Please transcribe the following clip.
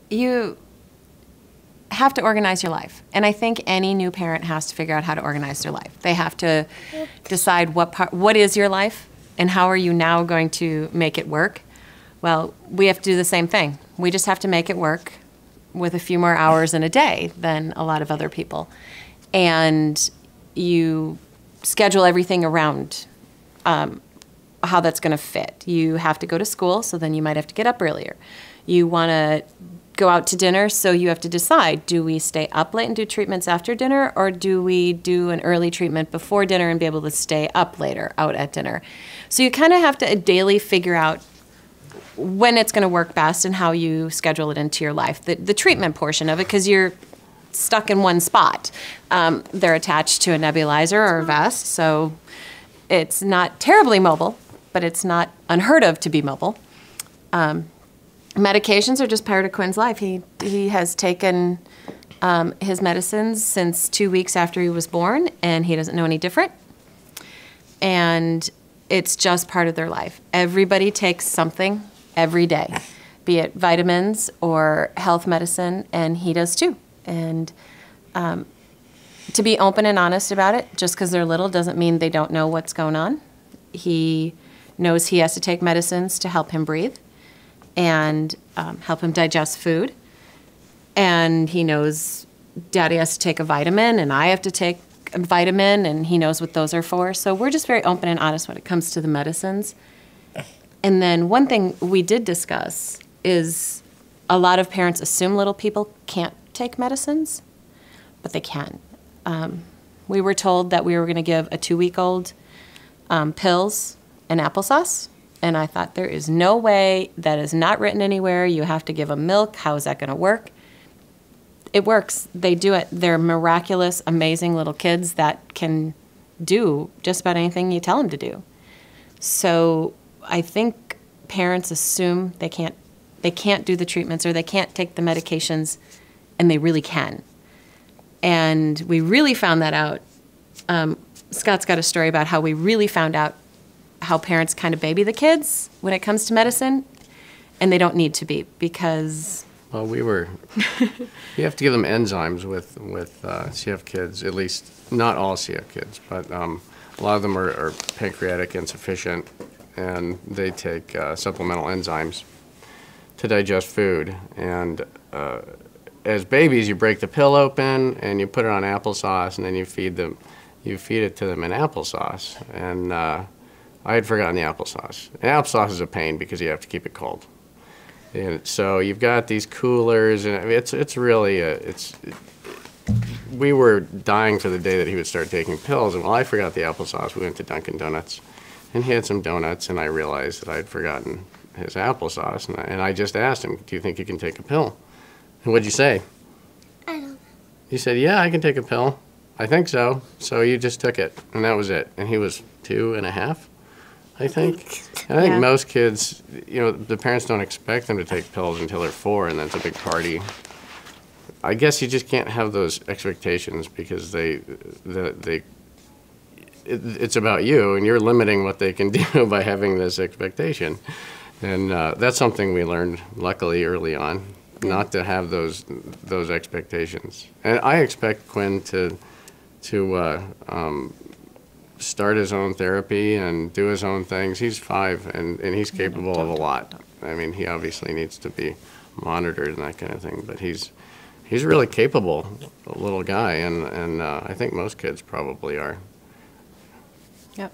you have to organize your life. And I think any new parent has to figure out how to organize their life. They have to decide what is your life and how are you now going to make it work. Well, we have to do the same thing. We just have to make it work with a few more hours in a day than a lot of other people. And you schedule everything around how that's going to fit. You have to go to school, so then you might have to get up earlier. You want to go out to dinner, so you have to decide, do we stay up late and do treatments after dinner, or do we do an early treatment before dinner and be able to stay up later out at dinner? So you kind of have to daily figure out when it's going to work best and how you schedule it into your life. The treatment portion of it, because you're stuck in one spot. They're attached to a nebulizer or a vest, so it's not terribly mobile, but it's not unheard of to be mobile. Medications are just part of Quinn's life. He has taken his medicines since 2 weeks after he was born, and he doesn't know any different. And it's just part of their life. Everybody takes something every day, be it vitamins or health medicine, and he does too. And to be open and honest about it, just because they're little doesn't mean they don't know what's going on. He knows he has to take medicines to help him breathe and help him digest food. And he knows Daddy has to take a vitamin and I have to take a vitamin, and he knows what those are for. So we're just very open and honest when it comes to the medicines. And then one thing we did discuss is a lot of parents assume little people can't take medicines, but they can. We were told that we were going to give a 2-week-old pills and applesauce. And I thought, there is no way, that is not written anywhere. You have to give them milk. How is that going to work? It works. They do it. They're miraculous, amazing little kids that can do just about anything you tell them to do. So I think parents assume they can't do the treatments or they can't take the medications, and they really can. And we really found that out. Scott's got a story about how we really found out how parents kind of baby the kids when it comes to medicine, and they don't need to be, because... Well, you have to give them enzymes with CF kids, at least not all CF kids, but a lot of them are pancreatic insufficient, and they take supplemental enzymes to digest food. And as babies, you break the pill open and you put it on applesauce, and then you feed it to them in applesauce. And I had forgotten the applesauce. And applesauce is a pain because you have to keep it cold. And so you've got these coolers, and it's really we were dying for the day that he would start taking pills. And while I forgot the applesauce, we went to Dunkin' Donuts, and he had some donuts, and I realized that I had forgotten his applesauce, and I just asked him, "Do you think you can take a pill?" And what'd you say? I don't know. He said, "Yeah, I can take a pill. I think so." So you just took it, and that was it. And he was 2.5. I think Yeah. most kids, the parents don't expect them to take pills until they're 4, and that's a big party. I guess you just can't have those expectations because it's about you, and you're limiting what they can do by having this expectation. And that's something we learned, luckily, early on, not to have those expectations. And I expect Quinn to start his own therapy and do his own things. He's 5, and he's capable of a lot. I mean, he obviously needs to be monitored and that kind of thing, but he's really capable, a little guy, and I think most kids probably are. Yep.